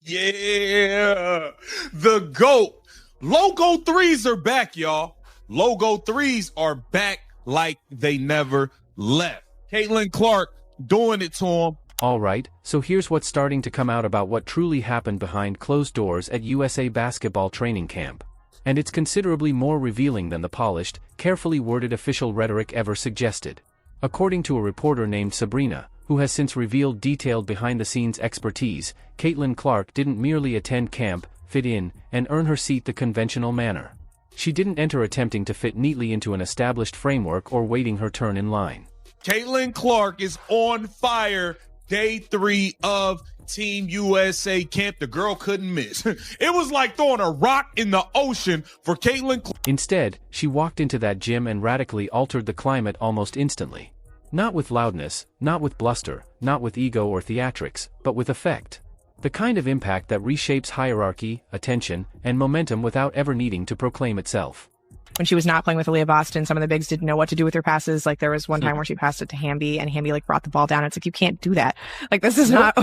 Yeah, the GOAT. Logo threes are back, y'all. Logo threes are back like they never left. Caitlin Clark doing it to him. Alright, so here's what's starting to come out about what truly happened behind closed doors at USA basketball training camp. And it's considerably more revealing than the polished, carefully worded official rhetoric ever suggested. According to a reporter named Sabrina, who has since revealed detailed behind-the-scenes expertise, Caitlin Clark didn't merely attend camp, fit in, and earn her seat the conventional manner. She didn't enter attempting to fit neatly into an established framework or waiting her turn in line. Caitlin Clark is on fire. Day 3 of Team USA camp. The girl couldn't miss. It was like throwing a rock in the ocean for Caitlin Clark. Instead, she walked into that gym and radically altered the climate almost instantly. Not with loudness, not with bluster, not with ego or theatrics, but with effect. The kind of impact that reshapes hierarchy, attention, and momentum without ever needing to proclaim itself. When she was not playing with Aaliyah Boston, some of the bigs didn't know what to do with her passes. Like there was one time where she passed it to Hamby and Hamby like brought the ball down. It's like, you can't do that. Like this is not,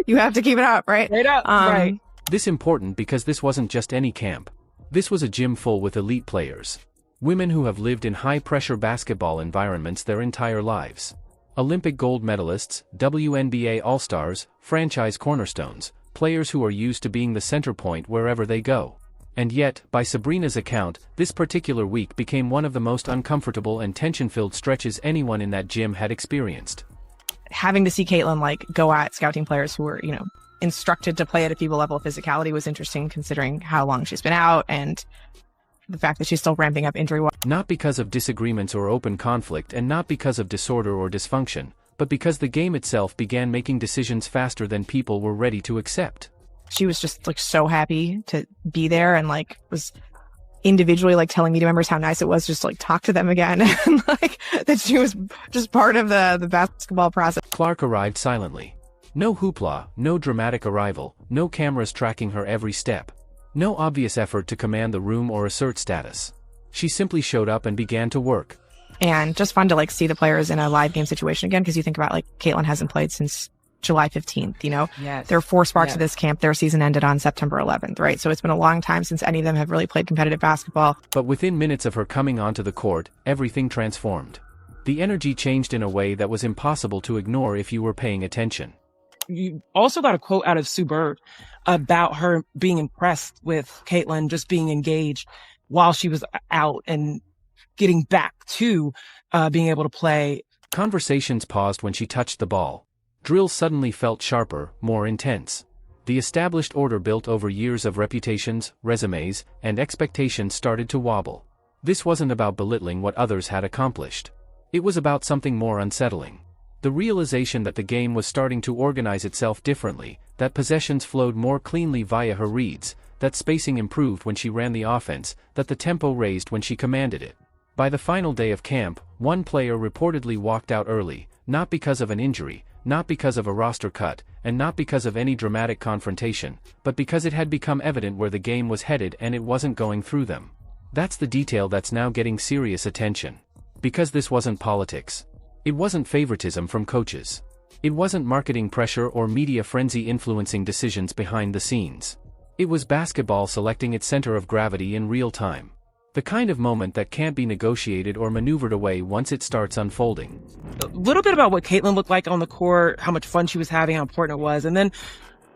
you have to keep it up, right? Straight up, right. This important because this wasn't just any camp. This was a gym full with elite players. Women who have lived in high-pressure basketball environments their entire lives. Olympic gold medalists, WNBA All-Stars, franchise cornerstones, players who are used to being the center point wherever they go. And yet, by Sabrina's account, this particular week became one of the most uncomfortable and tension-filled stretches anyone in that gym had experienced. Having to see Caitlin like go at scouting players who were, instructed to play at a feeble level of physicality was interesting considering how long she's been out and the fact that she's still ramping up injury. Not because of disagreements or open conflict and not because of disorder or dysfunction, but because the game itself began making decisions faster than people were ready to accept. She was just like so happy to be there and like was individually like telling media members how nice it was just to like talk to them again and like that she was just part of the basketball process. Clark arrived silently. No hoopla, no dramatic arrival, no cameras tracking her every step. No obvious effort to command the room or assert status. She simply showed up and began to work. And just fun to like see the players in a live game situation again, because you think about like Caitlin hasn't played since July 15th, Yes. There are 4 sparks of this camp. Their season ended on September 11th, right? So it's been a long time since any of them have really played competitive basketball. But within minutes of her coming onto the court, everything transformed. The energy changed in a way that was impossible to ignore if you were paying attention. You also got a quote out of Sue Bird about her being impressed with Caitlin just being engaged while she was out and getting back to being able to play. Conversations paused when she touched the ball. Drills suddenly felt sharper, more intense. The established order built over years of reputations, resumes, and expectations started to wobble. This wasn't about belittling what others had accomplished. It was about something more unsettling. The realization that the game was starting to organize itself differently, that possessions flowed more cleanly via her reads, that spacing improved when she ran the offense, that the tempo raised when she commanded it. By the final day of camp, one player reportedly walked out early, not because of an injury, not because of a roster cut, and not because of any dramatic confrontation, but because it had become evident where the game was headed and it wasn't going through them. That's the detail that's now getting serious attention. Because this wasn't politics. It wasn't favoritism from coaches. It wasn't marketing pressure or media frenzy influencing decisions behind the scenes. It was basketball selecting its center of gravity in real time. The kind of moment that can't be negotiated or maneuvered away once it starts unfolding. A little bit about what Caitlin looked like on the court, how much fun she was having, how important it was. And then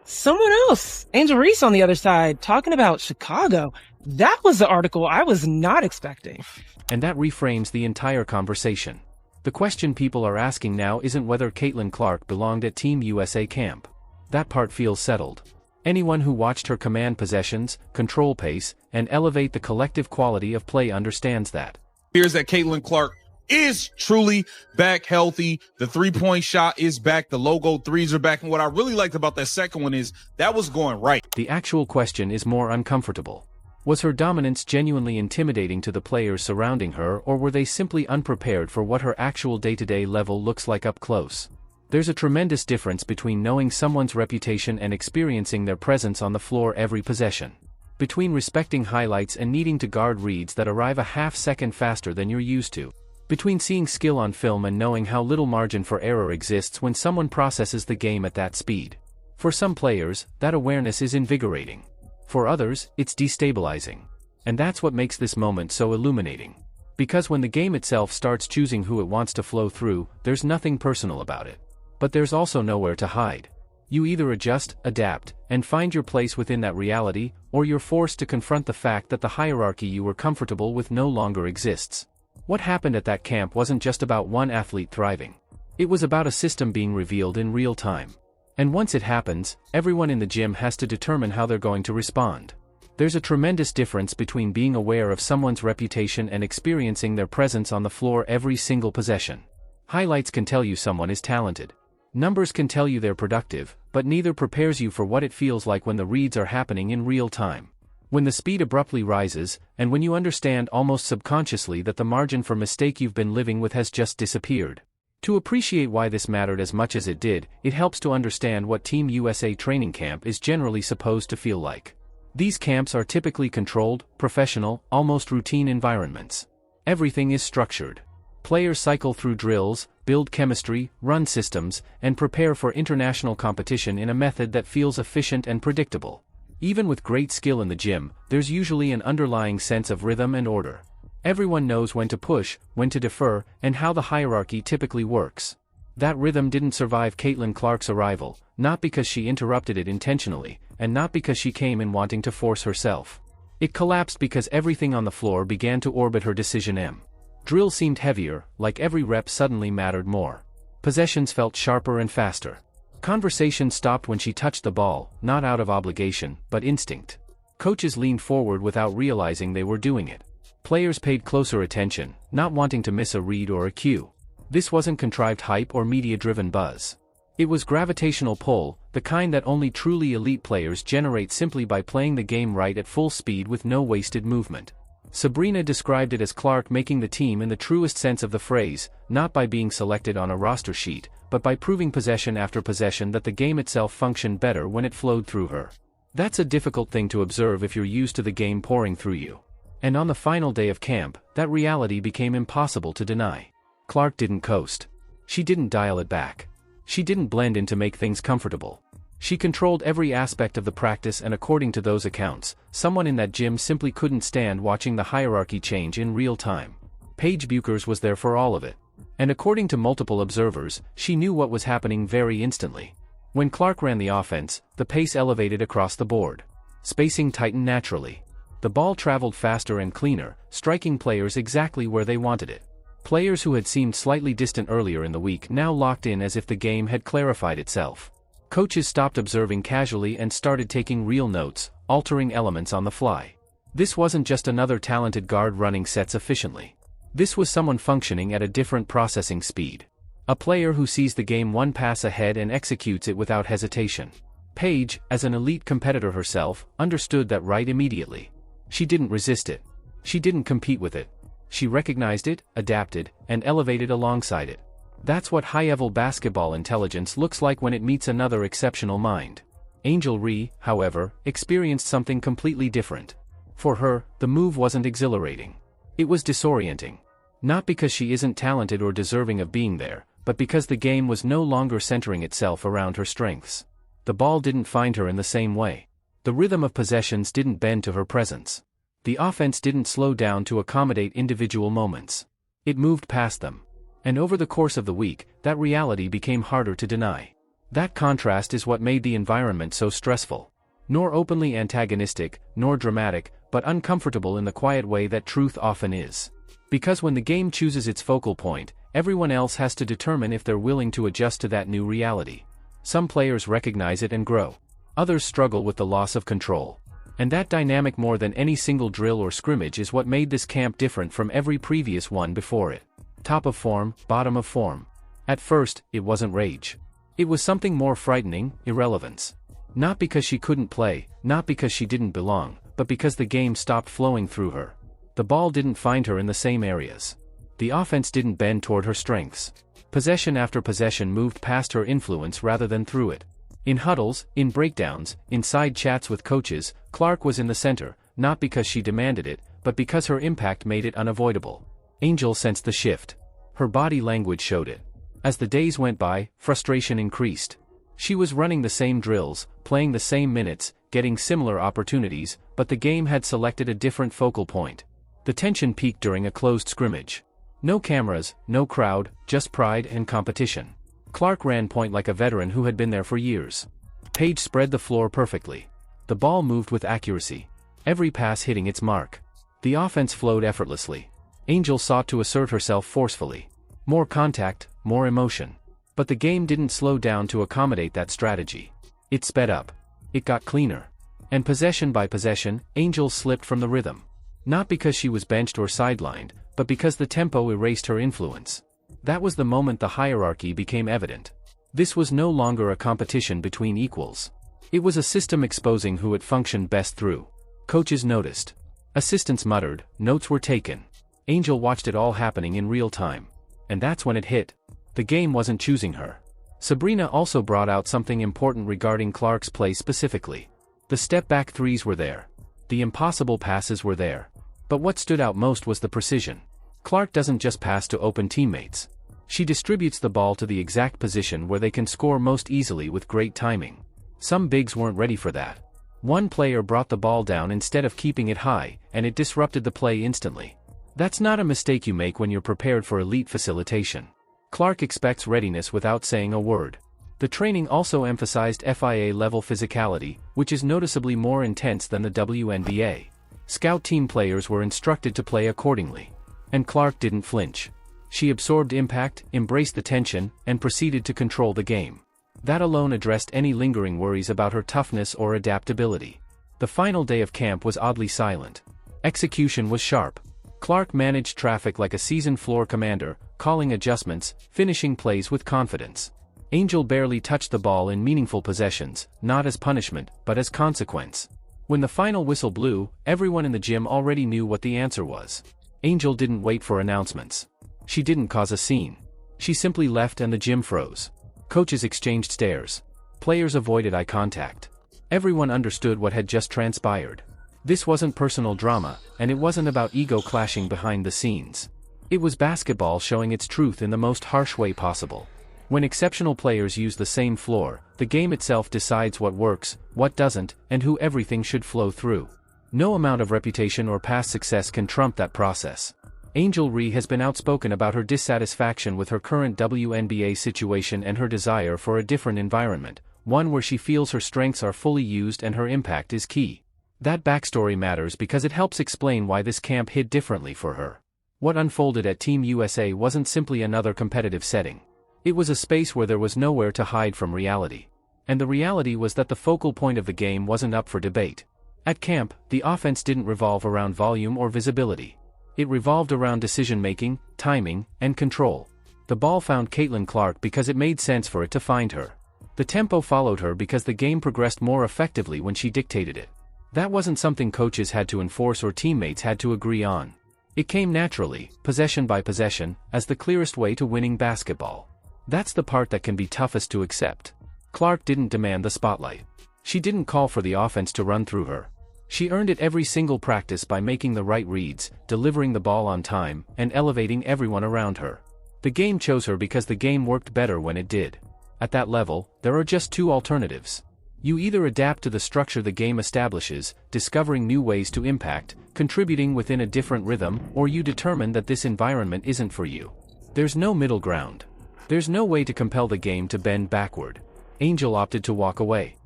someone else, Angel Reese on the other side, talking about Chicago. That was the article I was not expecting. And that reframes the entire conversation. The question people are asking now isn't whether Caitlin Clark belonged at Team USA camp. That part feels settled. Anyone who watched her command possessions, control pace, and elevate the collective quality of play understands that. Here's that Caitlin Clark is truly back healthy. The three-point shot is back. The logo threes are back. And what I really liked about that second one is that was going right. The actual question is more uncomfortable. Was her dominance genuinely intimidating to the players surrounding her, or were they simply unprepared for what her actual day-to-day level looks like up close? There's a tremendous difference between knowing someone's reputation and experiencing their presence on the floor every possession. Between respecting highlights and needing to guard reads that arrive a half-second faster than you're used to. Between seeing skill on film and knowing how little margin for error exists when someone processes the game at that speed. For some players, that awareness is invigorating. For others, it's destabilizing. And that's what makes this moment so illuminating. Because when the game itself starts choosing who it wants to flow through, there's nothing personal about it. But there's also nowhere to hide. You either adjust, adapt, and find your place within that reality, or you're forced to confront the fact that the hierarchy you were comfortable with no longer exists. What happened at that camp wasn't just about one athlete thriving. It was about a system being revealed in real time. And once it happens, everyone in the gym has to determine how they're going to respond. There's a tremendous difference between being aware of someone's reputation and experiencing their presence on the floor every single possession. Highlights can tell you someone is talented. Numbers can tell you they're productive, but neither prepares you for what it feels like when the reads are happening in real time. When the speed abruptly rises, and when you understand almost subconsciously that the margin for mistake you've been living with has just disappeared. To appreciate why this mattered as much as it did, it helps to understand what Team USA training camp is generally supposed to feel like. These camps are typically controlled, professional, almost routine environments. Everything is structured. Players cycle through drills, build chemistry, run systems, and prepare for international competition in a method that feels efficient and predictable. Even with great skill in the gym, there's usually an underlying sense of rhythm and order. Everyone knows when to push, when to defer, and how the hierarchy typically works. That rhythm didn't survive Caitlin Clark's arrival, not because she interrupted it intentionally, and not because she came in wanting to force herself. It collapsed because everything on the floor began to orbit her decision. Drill seemed heavier, like every rep suddenly mattered more. Possessions felt sharper and faster. Conversation stopped when she touched the ball, not out of obligation, but instinct. Coaches leaned forward without realizing they were doing it. Players paid closer attention, not wanting to miss a read or a cue. This wasn't contrived hype or media-driven buzz. It was gravitational pull, the kind that only truly elite players generate simply by playing the game right at full speed with no wasted movement. Sabrina described it as Clark making the team in the truest sense of the phrase, not by being selected on a roster sheet, but by proving possession after possession that the game itself functioned better when it flowed through her. That's a difficult thing to observe if you're used to the game pouring through you. And on the final day of camp, that reality became impossible to deny. Clark didn't coast. She didn't dial it back. She didn't blend in to make things comfortable. She controlled every aspect of the practice, and according to those accounts, someone in that gym simply couldn't stand watching the hierarchy change in real time. Paige Bueckers was there for all of it. And according to multiple observers, she knew what was happening very instantly. When Clark ran the offense, the pace elevated across the board. Spacing tightened naturally. The ball traveled faster and cleaner, striking players exactly where they wanted it. Players who had seemed slightly distant earlier in the week now locked in as if the game had clarified itself. Coaches stopped observing casually and started taking real notes, altering elements on the fly. This wasn't just another talented guard running sets efficiently. This was someone functioning at a different processing speed. A player who sees the game one pass ahead and executes it without hesitation. Paige, as an elite competitor herself, understood that right immediately. She didn't resist it. She didn't compete with it. She recognized it, adapted, and elevated alongside it. That's what high-level basketball intelligence looks like when it meets another exceptional mind. Angel Rhee, however, experienced something completely different. For her, the move wasn't exhilarating. It was disorienting. Not because she isn't talented or deserving of being there, but because the game was no longer centering itself around her strengths. The ball didn't find her in the same way. The rhythm of possessions didn't bend to her presence. The offense didn't slow down to accommodate individual moments. It moved past them. And over the course of the week, that reality became harder to deny. That contrast is what made the environment so stressful. Nor openly antagonistic, nor dramatic, but uncomfortable in the quiet way that truth often is. Because when the game chooses its focal point, everyone else has to determine if they're willing to adjust to that new reality. Some players recognize it and grow. Others struggle with the loss of control. And that dynamic more than any single drill or scrimmage is what made this camp different from every previous one before it. Top of form, bottom of form. At first, it wasn't rage. It was something more frightening, irrelevance. Not because she couldn't play, not because she didn't belong, but because the game stopped flowing through her. The ball didn't find her in the same areas. The offense didn't bend toward her strengths. Possession after possession moved past her influence rather than through it. In huddles, in breakdowns, in side chats with coaches, Clark was in the center, not because she demanded it, but because her impact made it unavoidable. Angel sensed the shift. Her body language showed it. As the days went by, frustration increased. She was running the same drills, playing the same minutes, getting similar opportunities, but the game had selected a different focal point. The tension peaked during a closed scrimmage. No cameras, no crowd, just pride and competition. Clark ran point like a veteran who had been there for years. Paige spread the floor perfectly. The ball moved with accuracy, every pass hitting its mark. The offense flowed effortlessly. Angel sought to assert herself forcefully. More contact, more emotion. But the game didn't slow down to accommodate that strategy. It sped up. It got cleaner. And possession by possession, Angel slipped from the rhythm. Not because she was benched or sidelined, but because the tempo erased her influence. That was the moment the hierarchy became evident. This was no longer a competition between equals. It was a system exposing who it functioned best through. Coaches noticed. Assistants muttered, notes were taken. Angel watched it all happening in real time. And that's when it hit. The game wasn't choosing her. Sabrina also brought out something important regarding Clark's play specifically. The step-back threes were there. The impossible passes were there. But what stood out most was the precision. Clark doesn't just pass to open teammates. She distributes the ball to the exact position where they can score most easily with great timing. Some bigs weren't ready for that. One player brought the ball down instead of keeping it high, and it disrupted the play instantly. That's not a mistake you make when you're prepared for elite facilitation. Clark expects readiness without saying a word. The training also emphasized FIA-level physicality, which is noticeably more intense than the WNBA. Scout team players were instructed to play accordingly. And Clark didn't flinch. She absorbed impact, embraced the tension, and proceeded to control the game. That alone addressed any lingering worries about her toughness or adaptability. The final day of camp was oddly silent. Execution was sharp. Clark managed traffic like a seasoned floor commander, calling adjustments, finishing plays with confidence. Angel barely touched the ball in meaningful possessions, not as punishment, but as consequence. When the final whistle blew, everyone in the gym already knew what the answer was. Angel didn't wait for announcements. She didn't cause a scene. She simply left and the gym froze. Coaches exchanged stares. Players avoided eye contact. Everyone understood what had just transpired. This wasn't personal drama, and it wasn't about ego clashing behind the scenes. It was basketball showing its truth in the most harsh way possible. When exceptional players use the same floor, the game itself decides what works, what doesn't, and who everything should flow through. No amount of reputation or past success can trump that process. Angel Ree has been outspoken about her dissatisfaction with her current WNBA situation and her desire for a different environment, one where she feels her strengths are fully used and her impact is key. That backstory matters because it helps explain why this camp hit differently for her. What unfolded at Team USA wasn't simply another competitive setting. It was a space where there was nowhere to hide from reality. And the reality was that the focal point of the game wasn't up for debate. At camp, the offense didn't revolve around volume or visibility. It revolved around decision-making, timing, and control. The ball found Caitlin Clark because it made sense for it to find her. The tempo followed her because the game progressed more effectively when she dictated it. That wasn't something coaches had to enforce or teammates had to agree on. It came naturally, possession by possession, as the clearest way to winning basketball. That's the part that can be toughest to accept. Clark didn't demand the spotlight. She didn't call for the offense to run through her. She earned it every single practice by making the right reads, delivering the ball on time, and elevating everyone around her. The game chose her because the game worked better when it did. At that level, there are just two alternatives. You either adapt to the structure the game establishes, discovering new ways to impact, contributing within a different rhythm, or you determine that this environment isn't for you. There's no middle ground. There's no way to compel the game to bend backward. Angel opted to walk away.